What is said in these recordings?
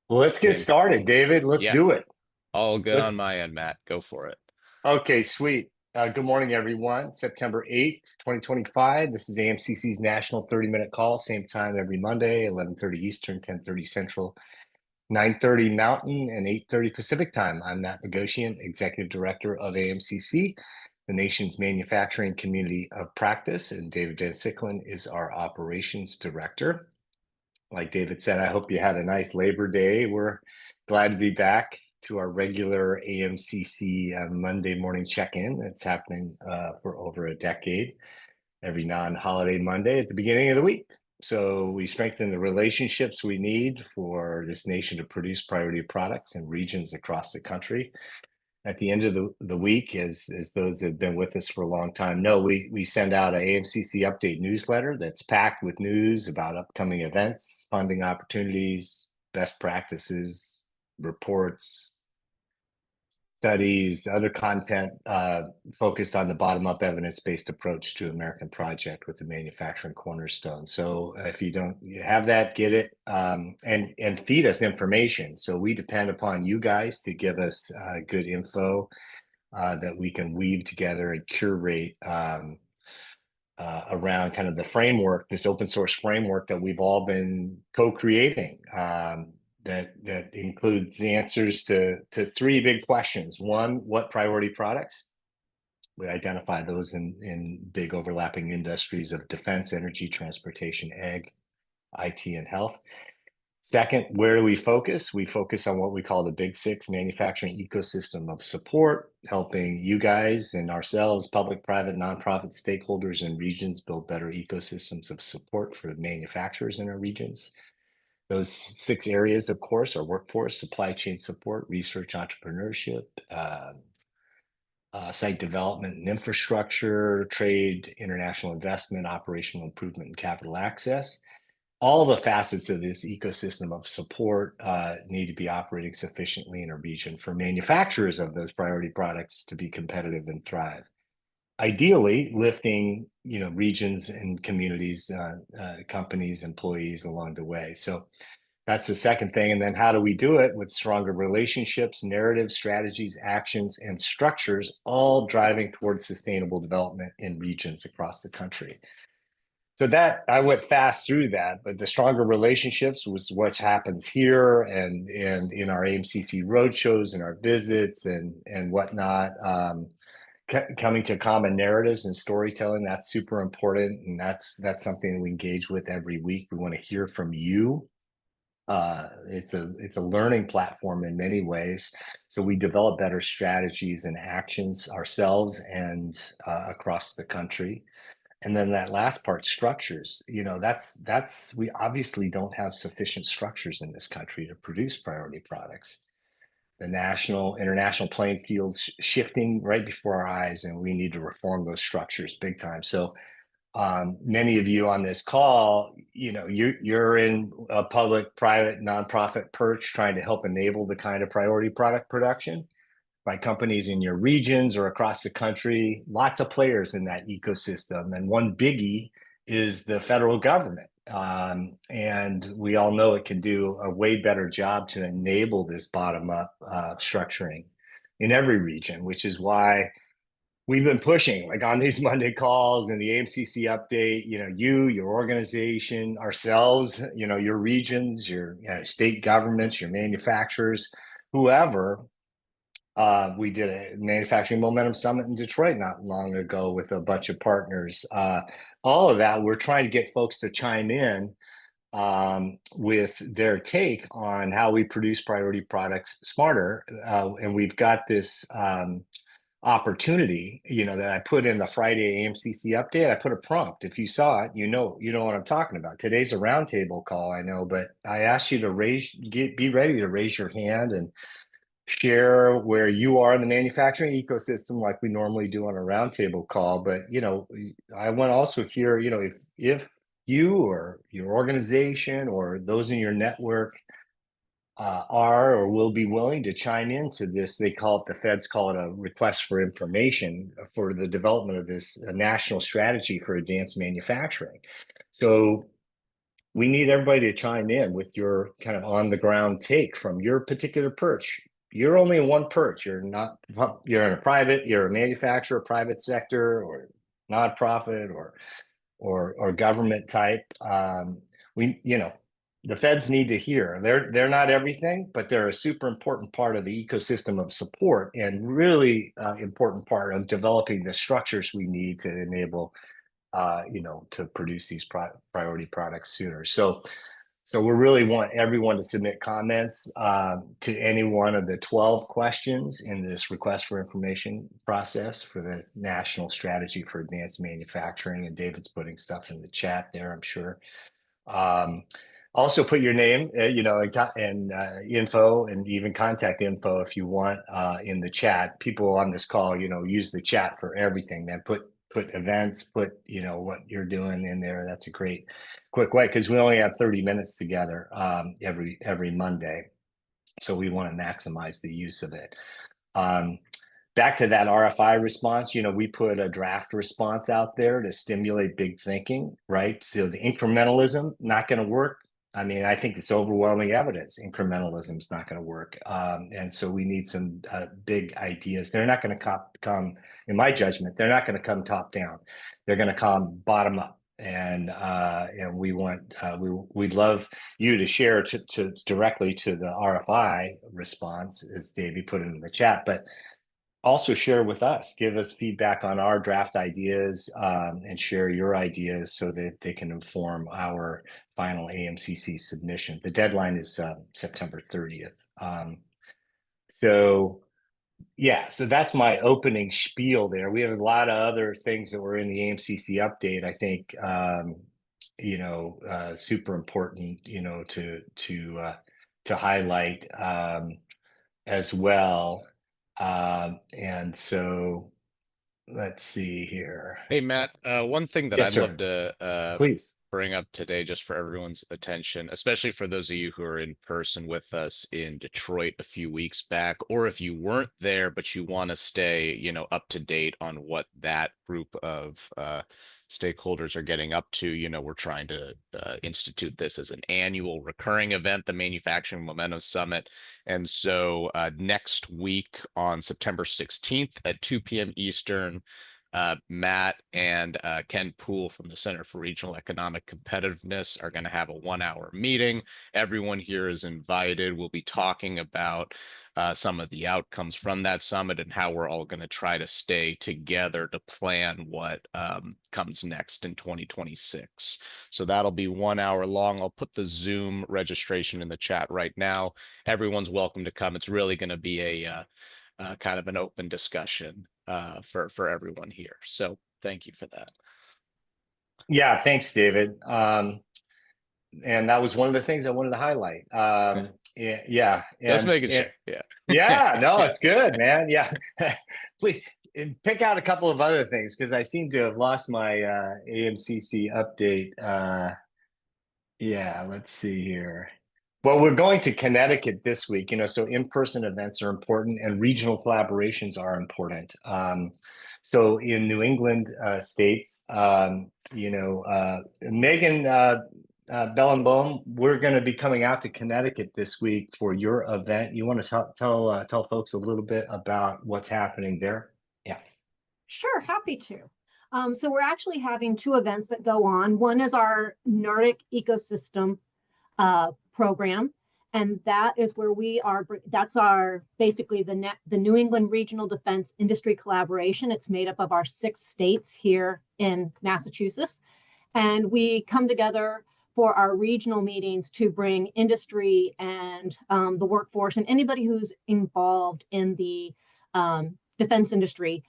Well, let's get James. started, David. Let's Yeah, do it. all good Let's, on my end, Matt. Go for it. okay, sweet. Good morning, everyone. September 8th, 2025. This is AMCC's National 30-minute call, same time every Monday, 11:30 Eastern, 10:30 Central, 9:30 Mountain, and 8:30 Pacific time. I'm Matt Bogosian, Executive Director of AMCC, the nation's manufacturing community of practice, and David Van Sicklen is our Operations Director. Like David said, I hope you had a nice Labor Day. We're glad to be back to our regular AMCC Monday morning check-in. It's happening for over a decade, every non-holiday Monday at the beginning of the week. So we strengthen the relationships we need for this nation to produce priority products in regions across the country at the end of the week, as those that have been with us for a long time know, we send out a AMCC update newsletter that's packed with news about upcoming events, funding opportunities, best practices, reports, studies, other content focused on the bottom-up evidence-based approach to American project with the manufacturing cornerstone. So if you don't have that, get it and feed us information. So we depend upon you guys to give us good info that we can weave together and curate around kind of the framework, this open source framework that we've all been co-creating. That includes the answers to three big questions. One, what priority products? We identify those in big overlapping industries of defense, energy, transportation, ag, IT, and health. Second, where do we focus? We focus on what we call the Big Six manufacturing ecosystem of support, helping you guys and ourselves, public, private, nonprofit stakeholders and regions build better ecosystems of support for manufacturers in our regions. Those six areas, of course, are workforce, supply chain support, research, entrepreneurship, site development and infrastructure, trade, international investment, operational improvement, and capital access. All the facets of this ecosystem of support need to be operating sufficiently in a region for manufacturers of those priority products to be competitive and thrive. Ideally, lifting regions and communities, companies, employees along the way. So that's the second thing. And then how do we do it? With stronger relationships, narratives, strategies, actions, and structures, all driving towards sustainable development in regions across the country. So that I went fast through that, but the stronger relationships was what happens here and in our AMCC roadshows and our visits and whatnot. Coming to common narratives and storytelling, that's super important, and that's something we engage with every week. We want to hear from you. It's a learning platform in many ways. So we develop better strategies and actions ourselves and across the country. And then that last part, structures, that's we obviously don't have sufficient structures in this country to produce priority products. The national, international playing field's shifting right before our eyes, and we need to reform those structures big time. So many of you on this call, you're in a public, private, nonprofit perch trying to help enable the kind of priority product production by companies in your regions or across the country. Lots of players in that ecosystem. And one biggie is the federal government. And we all know it can do a way better job to enable this bottom up structuring in every region, which is why we've been pushing like on these Monday calls and the AMCC update, your organization, ourselves, your regions, your state governments, your manufacturers, whoever. We did a manufacturing momentum summit in Detroit not long ago with a bunch of partners. All of that, we're trying to get folks to chime in with their take on how we produce priority products smarter. And we've got this opportunity, that I put in the Friday AMCC update. I put a prompt. If you saw it, you know what I'm talking about. Today's a roundtable call, I know, but I asked you to be ready to raise your hand and share where you are in the manufacturing ecosystem like we normally do on a roundtable call. But I want to also hear, if you or your organization or those in your network are or will be willing to chime into this. The feds call it a request for information for the development of this national strategy for advanced manufacturing. So we need everybody to chime in with your kind of on the ground take from your particular perch. You're only in one perch. You're in a private, you're a manufacturer, private sector, or nonprofit, or government type. The feds need to hear. They're not everything, but they're a super important part of the ecosystem of support and really important part of developing the structures we need to enable to produce these priority products sooner. So we really want everyone to submit comments to any one of the 12 questions in this request for information process for the National Strategy for Advanced Manufacturing. And David's putting stuff in the chat there, I'm sure. Um, Also put your name, and info and even contact info if you want in the chat. People on this call, use the chat for everything, man. Put events, put, what you're doing in there. That's a great quick way because we only have 30 minutes together every Monday. So we want to maximize the use of it. Back to that RFI response, we put a draft response out there to stimulate big thinking, right? So the incrementalism, not going to work. I mean, I think it's overwhelming evidence incrementalism is not going to work. And so we need some big ideas. They're not going to come, in my judgment, they're not going to come top down. They're going to come bottom up. And we want we'd love you to share to directly to the RFI response, as Davey put it in the chat, but also share with us, give us feedback on our draft ideas, and share your ideas so that they can inform our final AMCC submission. The deadline is September 30th. So that's my opening spiel there. We have a lot of other things that were in the AMCC update, I think, super important, to highlight as well. And so let's see here. Hey, Matt, one thing that Yes, I'd love sir. to Please. bring up today, just for everyone's attention, especially for those of you who are in person with us in Detroit a few weeks back, or if you weren't there, but you want to stay, up to date on what that group of stakeholders are getting up to. We're trying to institute this as an annual recurring event, the Manufacturing Momentum Summit. And so next week on September 16th at 2 p.m. Eastern, Matt and Ken Poole from the Center for Regional Economic Competitiveness are going to have a 1-hour meeting. Everyone here is invited. We'll be talking about some of the outcomes from that summit and how we're all going to try to stay together to plan what comes next in 2026. So that'll be 1 hour long. I'll put the Zoom registration in the chat right now. Everyone's welcome to come. It's really going to be a kind of an open discussion for everyone here. So thank you for that. Yeah, thanks, David. And that was one of the things I wanted to highlight. Yeah. Just making sure. Yeah. Yeah, no, it's good, man. Yeah. Please pick out a couple of other things because I seem to have lost my AMCC update. Yeah, let's see here. Well, we're going to Connecticut this week, so in-person events are important and regional collaborations are important. So in New England states, Megan Bellenbaum, we're going to be coming out to Connecticut this week for your event. You want to tell folks a little bit about what's happening there? Yeah. Sure, happy to. So we're actually having two events that go on. One is our Nordic Ecosystem program, and that is where that's our basically the New England Regional Defense Industry Collaboration. It's made up of our 6 states here in Massachusetts, and we come together for our regional meetings to bring industry and the workforce and anybody who's involved in the defense industry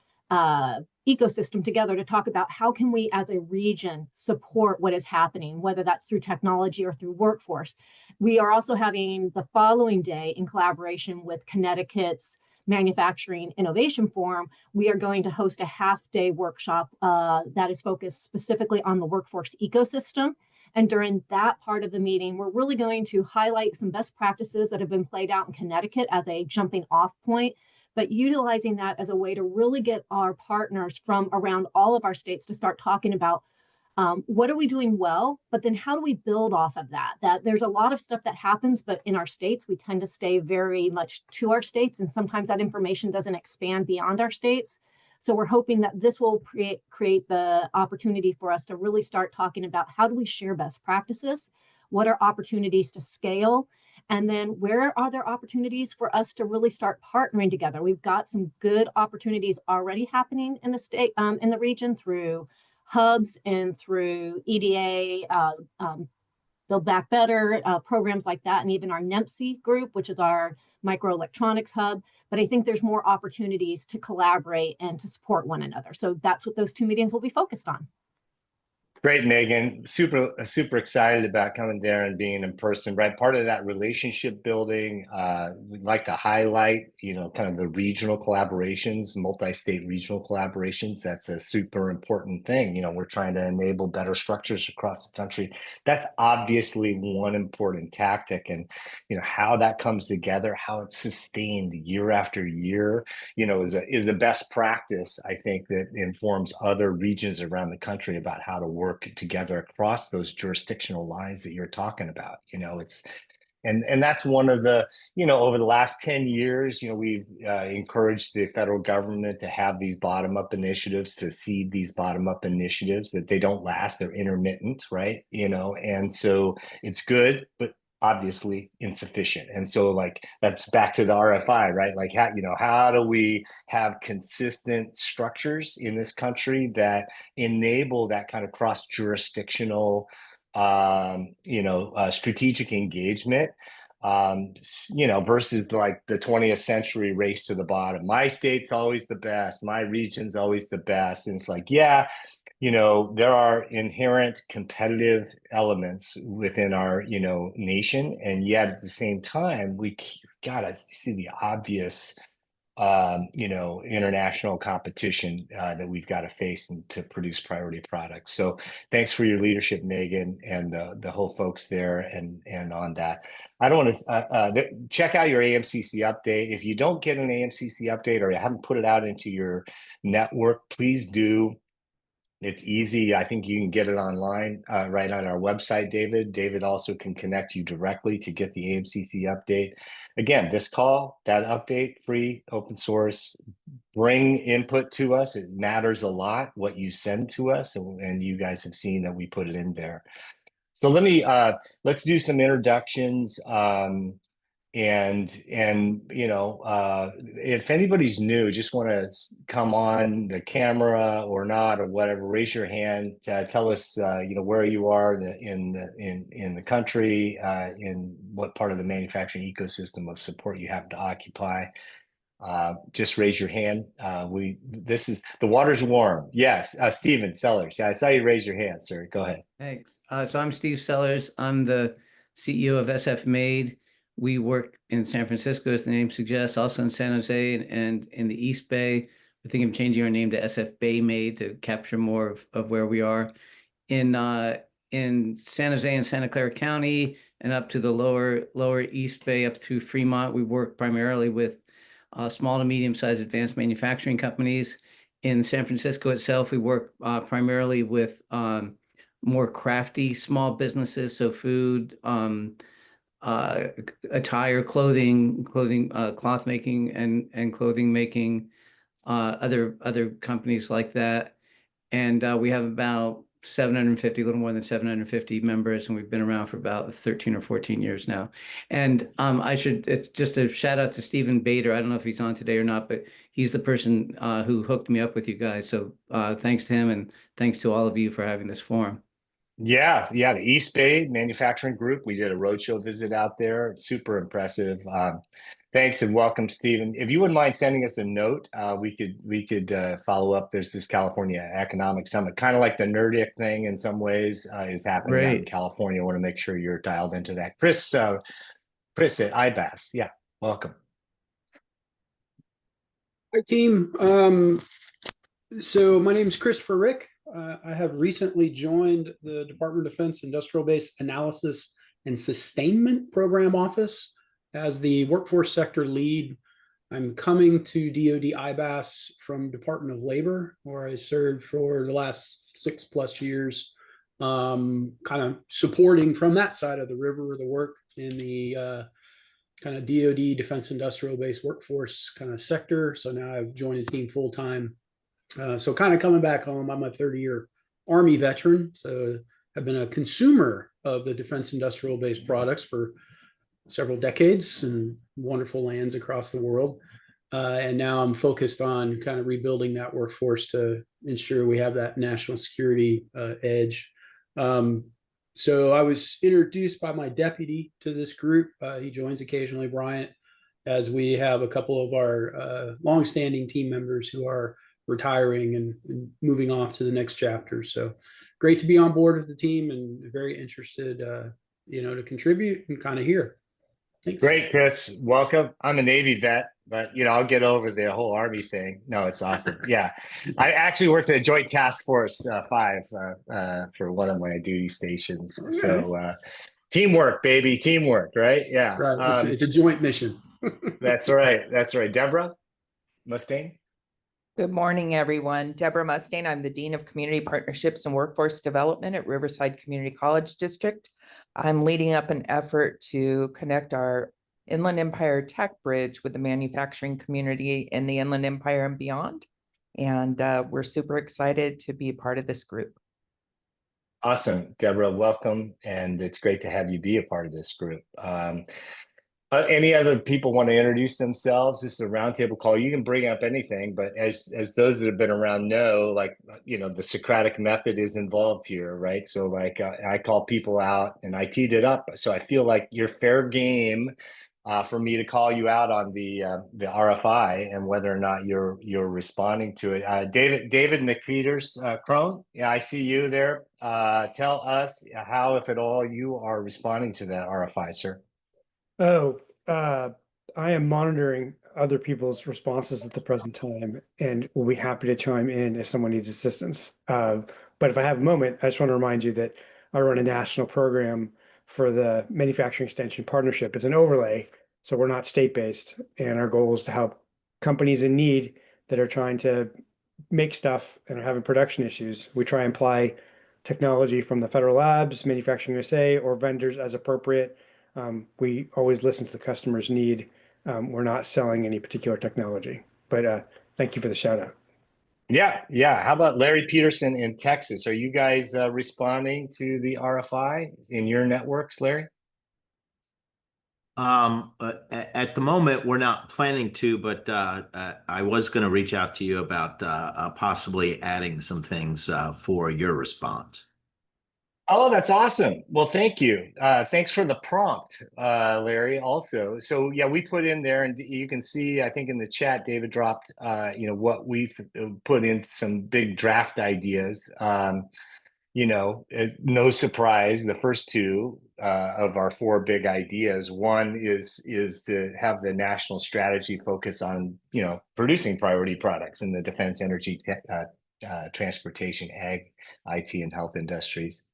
ecosystem together to talk about how can we as a region support what is happening, whether that's through technology or through workforce. We are also having the following day, in collaboration with Connecticut's Manufacturing Innovation Forum, we are going to host a half-day workshop that is focused specifically on the workforce ecosystem. And during that part of the meeting, we're really going to highlight some best practices that have been played out in Connecticut as a jumping off point, but utilizing that as a way to really get our partners from around all of our states to start talking about What are we doing well? But then how do we build off of that? That there's a lot of stuff that happens, but in our states, we tend to stay very much to our states. And sometimes that information doesn't expand beyond our states. So we're hoping that this will create the opportunity for us to really start talking about how do we share best practices? What are opportunities to scale? And then where are there opportunities for us to really start partnering together? We've got some good opportunities already happening in the state, in the region through hubs and through EDA, Build Back Better, programs like that, and even our NEMC group, which is our microelectronics hub. But I think there's more opportunities to collaborate and to support one another. So that's what those 2 meetings will be focused on. Great, Megan. Super excited about coming there and being in person, right? Part of that relationship building, we'd like to highlight, kind of the regional collaborations, multi-state regional collaborations. That's a super important thing. We're trying to enable better structures across the country. That's obviously one important tactic. And, how that comes together, how it's sustained year after year, is a best practice, I think, that informs other regions around the country about how to work together across those jurisdictional lines that you're talking about. And that's one of the, over the last 10 years, we've encouraged the federal government to have these bottom-up initiatives, to seed these bottom-up initiatives, that they don't last, they're intermittent, right? And so it's good, but obviously insufficient. And so that's back to the RFI, right? Like how do we have consistent structures in this country that enable that kind of cross-jurisdictional strategic engagement, versus like the 20th century race to the bottom. My state's always the best, my region's always the best. And it's like, yeah, there are inherent competitive elements within our, nation. And yet at the same time, we gotta see the obvious, international competition that we've got to face and to produce priority products. So thanks for your leadership, Megan, and the whole folks there and on that. I don't want to check out your AMCC update. If you don't get an AMCC update or you haven't put it out into your network, please do. It's easy. I think you can get it online, right on our website, David. David also can connect you directly to get the AMCC update. Again, this call, that update, free, open source, bring input to us. It matters a lot what you send to us, and you guys have seen that we put it in there. So let's do some introductions. And if anybody's new, just want to come on the camera or not or whatever, raise your hand. Tell us where you are in the country, in what part of the manufacturing ecosystem of support you happen to occupy. Just raise your hand. The water's warm. Yes, Stephen Sellers. Yeah, I saw you raise your hand, sir. Go ahead. Thanks. So I'm Steve Sellers. I'm the CEO of SF Made. We work in San Francisco, as the name suggests, also in San Jose and in the East Bay. I think I'm changing our name to SF Bay Made to capture more of where we are. In San Jose and Santa Clara County and up to the lower East Bay, up to Fremont, we work primarily with small to medium-sized advanced manufacturing companies. In San Francisco itself, we work primarily with more crafty small businesses, so food, attire, clothing, cloth making, and clothing making, other companies like that. And we have about 750, a little more than 750 members, and we've been around for about 13 or 14 years now. And it's just a shout out to Stephen Bader. I don't know if he's on today or not, but he's the person who hooked me up with you guys. So thanks to him, and thanks to all of you for having this forum. Yeah, the East Bay Manufacturing Group. We did a roadshow visit out there. Super impressive. Thanks and welcome, Stephen. If you wouldn't mind sending us a note, we could follow up. There's this California Economic Summit, kind of like the Nerdic thing in some ways, is happening out in California. I want to make sure you're dialed into that. Chris at IBAS. Yeah, welcome. Hi, team. So my name is Christopher Rick. I have recently joined the Department of Defense Industrial Base Analysis and Sustainment Program Office as the workforce sector lead. I'm coming to DoD IBAS from Department of Labor, where I served for the last 6+ years kind of supporting from that side of the river the work in the kind of DoD Defense Industrial Base workforce kind of sector. So now I've joined the team full time. So kind of coming back home, I'm a 30-year Army veteran. So I've been a consumer of the Defense Industrial Base products for several decades and wonderful lands across the world. And now I'm focused on kind of rebuilding that workforce to ensure we have that national security edge. So I was introduced by my deputy to this group. He joins occasionally, Bryant, as we have a couple of our longstanding team members who are retiring and moving off to the next chapter. So great to be on board with the team and very interested, to contribute and kind of hear. Thanks. Great, Chris. Welcome. I'm a Navy vet, but I'll get over the whole Army thing. No, it's awesome. Yeah, I actually worked at Joint Task Force 5 for one of my duty stations. Okay. So teamwork, baby, teamwork, right? Yeah, that's right. It's a joint mission. That's right. That's right. Deborah Mustaine. Good morning, everyone. Deborah Mustaine. I'm the Dean of Community Partnerships and Workforce Development at Riverside Community College District. I'm leading up an effort to connect our Inland Empire Tech Bridge with the manufacturing community in the Inland Empire and beyond. And we're super excited to be a part of this group. Awesome, Deborah, welcome. And it's great to have you be a part of this group. Any other people want to introduce themselves? This is a roundtable call. You can bring up anything, but as those that have been around know, the Socratic method is involved here, right? So I call people out and I teed it up. So I feel like you're fair game for me to call you out on the RFI and whether or not you're responding to it. David McFeeters, Crone, yeah, I see you there. Tell us how, if at all, you are responding to that RFI, sir. Oh, I am monitoring other people's responses at the present time and will be happy to chime in if someone needs assistance. But if I have a moment, I just want to remind you that I run a national program for the Manufacturing Extension Partnership. It's an overlay, so we're not state-based, and our goal is to help companies in need that are trying to make stuff and are having production issues. We try and apply technology from the federal labs, Manufacturing USA, or vendors as appropriate. We always listen to the customer's need. We're not selling any particular technology, but thank you for the shout out. Yeah. How about Larry Peterson in Texas? Are you guys responding to the RFI in your networks, Larry? At the moment, we're not planning to, but I was going to reach out to you about possibly adding some things for your response. Oh, that's awesome. Well, thank you. Thanks for the prompt, Larry, also. So yeah, we put in there, and you can see, I think in the chat, David dropped, what we put in, some big draft ideas. No surprise, the first two of our 4 big ideas. One is to have the national strategy focus on, producing priority products in the defense, energy, transportation, ag, IT, and health industries.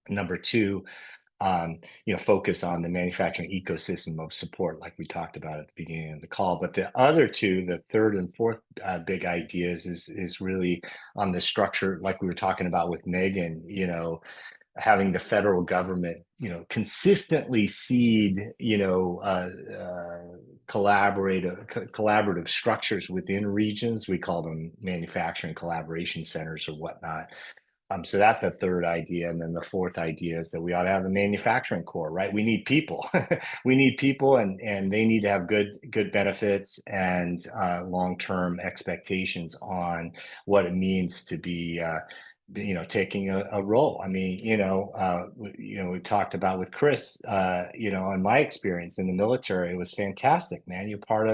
Number 2, focus on the manufacturing ecosystem of support, like we talked about at the beginning of the call. But the other 2, the third and fourth big ideas, is really on the structure, like we were talking about with Megan. Having the federal government, consistently seed, collaborative structures within regions. We call them manufacturing collaboration centers or whatnot. So that's a third idea. And then the fourth idea is that we ought to have a manufacturing core, right? We need people. We need people, and they need to have good benefits and long-term expectations on what it means to be taking a role. I mean, we talked about with Chris, in my experience in the military, it was fantastic, man. You're part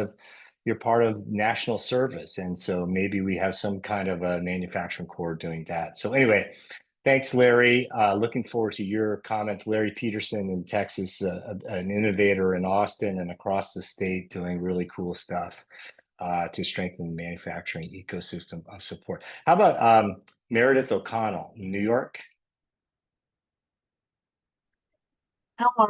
of national service. And so maybe we have some kind of a manufacturing core doing that. So anyway, thanks, Larry. Looking forward to your comments. Larry Peterson in Texas, an innovator in Austin and across the state, doing really cool stuff to strengthen the manufacturing ecosystem of support. How about Meredith O'Connell in New York? Hello.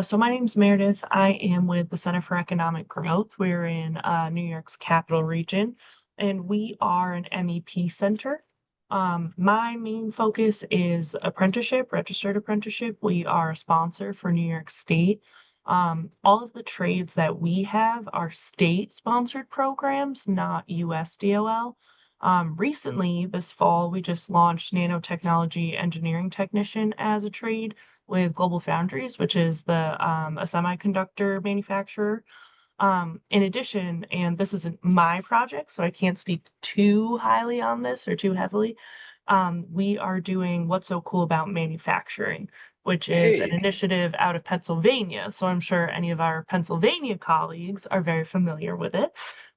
So my name is Meredith. I am with the Center for Economic Growth. We're in New York's capital region, and we are an MEP center. My main focus is apprenticeship, registered apprenticeship. We are a sponsor for New York State. All of the trades that we have are state-sponsored programs, not USDOL. Recently, this fall, we just launched nanotechnology engineering technician as a trade with Global Foundries, which is a semiconductor manufacturer. In addition, and this isn't my project, so I can't speak too highly on this or too heavily. We are doing What's So Cool About Manufacturing, which is an Hey. initiative out of Pennsylvania. So I'm sure any of our Pennsylvania colleagues are very familiar with it.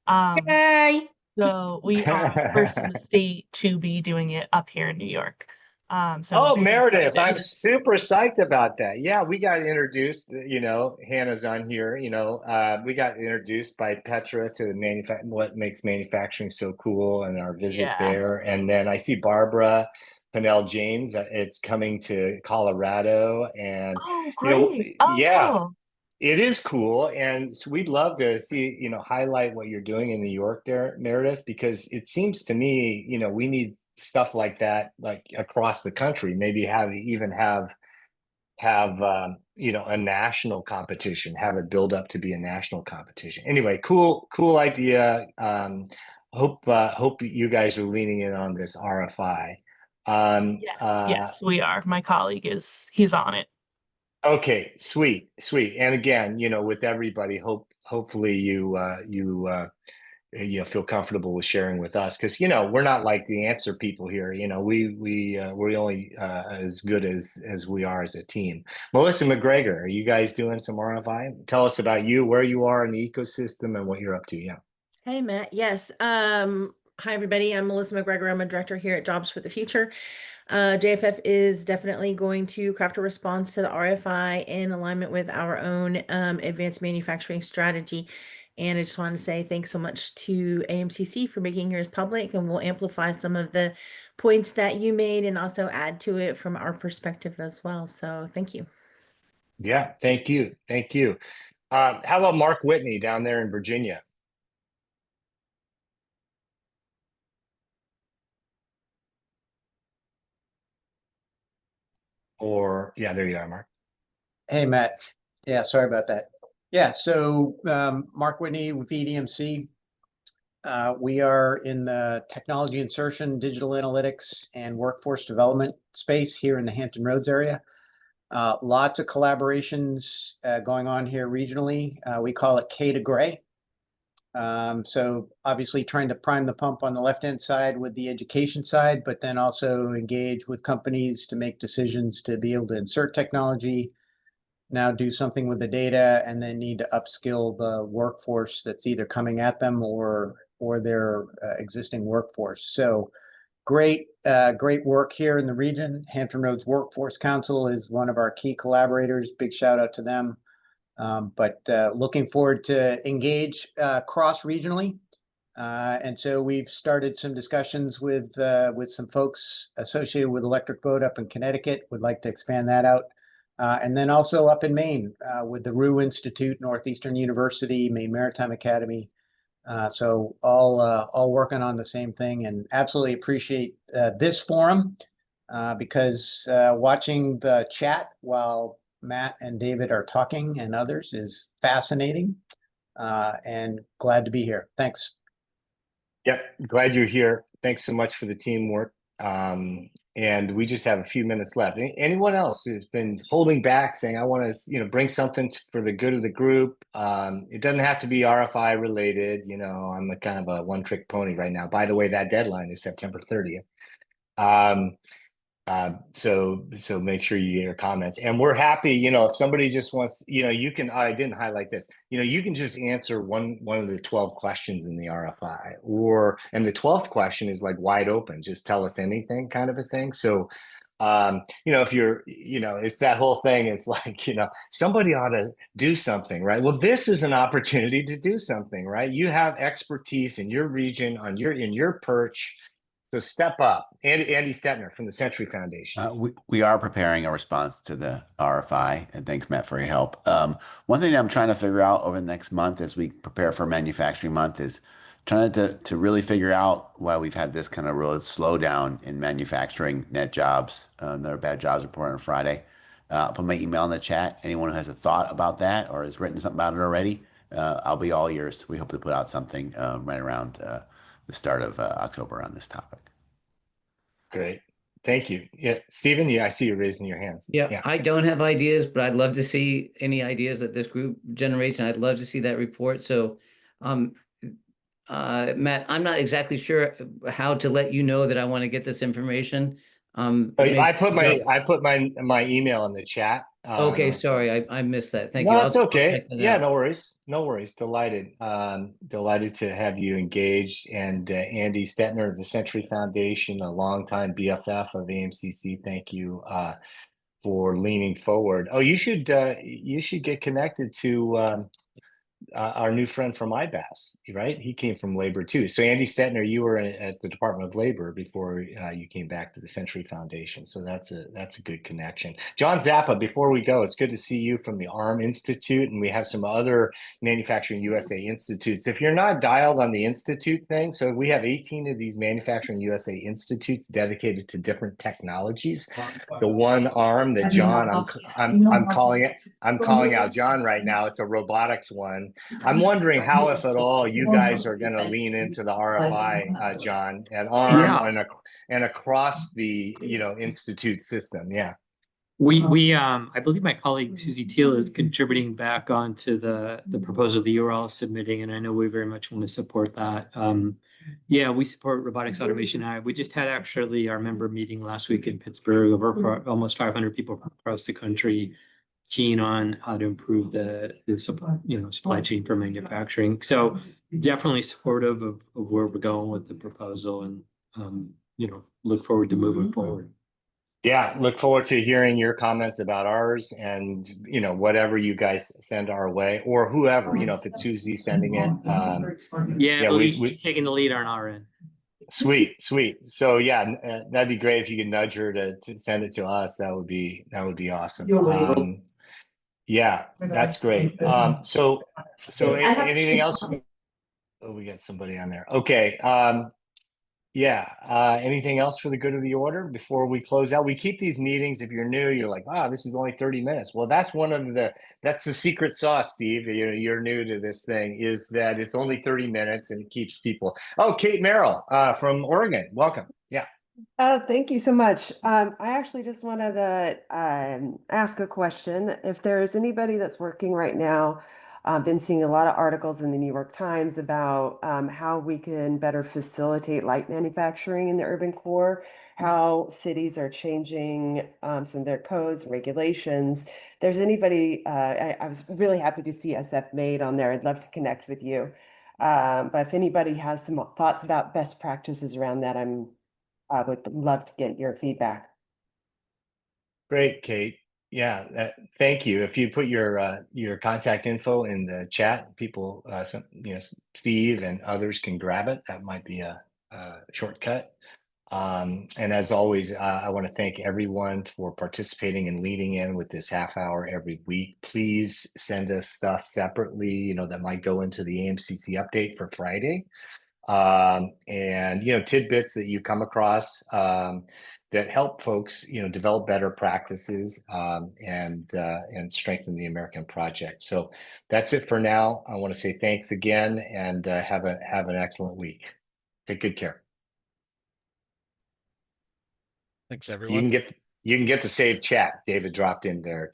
Hey. So we are the first in the state to be doing it up here in New York. So Oh, very Meredith, I'm excited. super psyched about that. Yeah, we got introduced, Hannah's on here, we got introduced by Petra to what makes manufacturing so cool and our visit Yeah. there. And then I see Barbara Pennell Janes, it's coming to Colorado. And, Oh, great. Oh, yeah, cool. it is cool. And so we'd love to see, highlight what you're doing in New York there, Meredith, because it seems to me, we need stuff like that, like across the country, maybe have a national competition, have it build up to be a national competition. Anyway, cool idea. Hope you guys are leaning in on this RFI. Yes, we are. My colleague he's on it. Okay, sweet. And again, with everybody, hopefully you feel comfortable with sharing with us, because we're not like the answer people here. We're only as good as we are as a team. Melissa McGregor, are you guys doing some RFI? Tell us about you, where you are in the ecosystem, and what you're up to. Yeah. Hey, Matt. Yes. Hi, everybody. I'm Melissa McGregor. I'm a director here at Jobs for the Future. JFF is definitely going to craft a response to the RFI in alignment with our own advanced manufacturing strategy. And I just want to say thanks so much to AMCC for making yours public, and we'll amplify some of the points that you made and also add to it from our perspective as well. So thank you. Yeah, thank you. How about Mark Whitney down there in Virginia? Yeah, there you are, Mark. Hey, Matt. Yeah, sorry about that. Yeah, so Mark Whitney with EDMC. We are in the technology insertion, digital analytics, and workforce development space here in the Hampton Roads area. Lots of collaborations going on here regionally. We call it K to Gray. So obviously trying to prime the pump on the left-hand side with the education side, but then also engage with companies to make decisions to be able to insert technology, now do something with the data, and then need to upskill the workforce that's either coming at them or their existing workforce. So great work here in the region. Hampton Roads Workforce Council is one of our key collaborators. Big shout out to them. But looking forward to engage cross-regionally. And so we've started some discussions with some folks associated with Electric Boat up in Connecticut. Would like to expand that out. And then also up in Maine with the Rue Institute, Northeastern University, Maine Maritime Academy. So all working on the same thing, and absolutely appreciate this forum because watching the chat while Matt and David are talking and others is fascinating, and glad to be here. Thanks. Yep, glad you're here. Thanks so much for the teamwork. And we just have a few minutes left. Anyone else who's been holding back, saying, I want to, bring something for the good of the group? It doesn't have to be RFI related. I'm a kind of a one-trick pony right now. By the way, that deadline is September 30th. So make sure you get your comments, and we're happy, if somebody just wants, you can, I didn't highlight this, you can just answer one of the 12 questions in the RFI, and the 12th question is like wide open, just tell us anything kind of a thing. So, if you're, it's that whole thing. It's like, somebody ought to do something, right? Well, this is an opportunity to do something, right? You have expertise in your region, in your perch. So step up. Andy Stetner from the Century Foundation. We are preparing a response to the RFI, and thanks, Matt, for your help. One thing that I'm trying to figure out over the next month as we prepare for Manufacturing Month is trying to really figure out why we've had this kind of real slowdown in manufacturing net jobs. Another bad jobs report on Friday. I'll put my email in the chat. Anyone who has a thought about that or has written something about it already, I'll be all ears. We hope to put out something right around the start of October on this topic. Great. Thank you. Yeah, Stephen, yeah, I see you raising your hands. Yeah, I don't have ideas, but I'd love to see any ideas that this group generates, and I'd love to see that report. So, Matt, I'm not exactly sure how to let you know that I want to get this information. I put my email in the chat. Okay, sorry, I missed that. Thank you. No, it's I'll okay. check that Yeah, out. no worries. No worries. Delighted. Delighted to have you engaged. And Andy Stetner of the Century Foundation, a longtime BFF of AMCC. Thank you for leaning forward. Oh, you should get connected to our new friend from IBAS, right? He came from labor too. So Andy Stetner, you were at the Department of Labor before you came back to the Century Foundation. So that's a good connection. John Zappa, before we go, it's good to see you from the ARM Institute, and we have some other Manufacturing USA institutes. If you're not dialed on the institute thing, so we have 18 of these Manufacturing USA institutes dedicated to different technologies. The one ARM that John, I'm calling out John right now. It's a robotics one. I'm wondering how, if at all, you guys are going to lean into the RFI, John, at ARM and across the institute system. Yeah. I believe my colleague Susie Teal is contributing back onto the proposal that you're all submitting, and I know we very much want to support that. Yeah, we support Robotics Automation High. We just had actually our member meeting last week in Pittsburgh. Over almost 500 people across the country keen on how to improve the supply chain for manufacturing. So definitely supportive of where we're going with the proposal, and look forward to moving forward. Yeah, look forward to hearing your comments about ours, and whatever you guys send our way, or whoever, if it's Susie sending it. She's taking the lead on our end. Sweet. So yeah, that'd be great if you could nudge her to send it to us. That would be awesome. Yeah, that's great. So anything else? Oh, we got somebody on there. Okay. Anything else for the good of the order before we close out? We keep these meetings. If you're new, you're like, wow, this is only 30 minutes. Well, that's that's the secret sauce, Steve. You're new to this thing, is that it's only 30 minutes and it keeps people. Oh, Kate Merrill from Oregon. Welcome. Yeah. Thank you so much. I actually just wanted to ask a question. If there's anybody that's working right now, I've been seeing a lot of articles in the New York Times about how we can better facilitate light manufacturing in the urban core, how cities are changing some of their codes and regulations. If there's anybody, I was really happy to see SF Made on there. I'd love to connect with you. But if anybody has some thoughts about best practices around that, I would love to get your feedback. Great, Kate. Yeah, thank you. If you put your contact info in the chat, people, Steve and others can grab it. That might be a shortcut. And as always, I want to thank everyone for participating and leading in with this half hour every week. Please send us stuff separately, that might go into the AMCC update for Friday. And tidbits that you come across that help folks develop better practices and strengthen the American project. So that's it for now. I want to say thanks again, and have an excellent week. Take good care. Thanks, everyone. You can get the saved chat. David dropped in there too.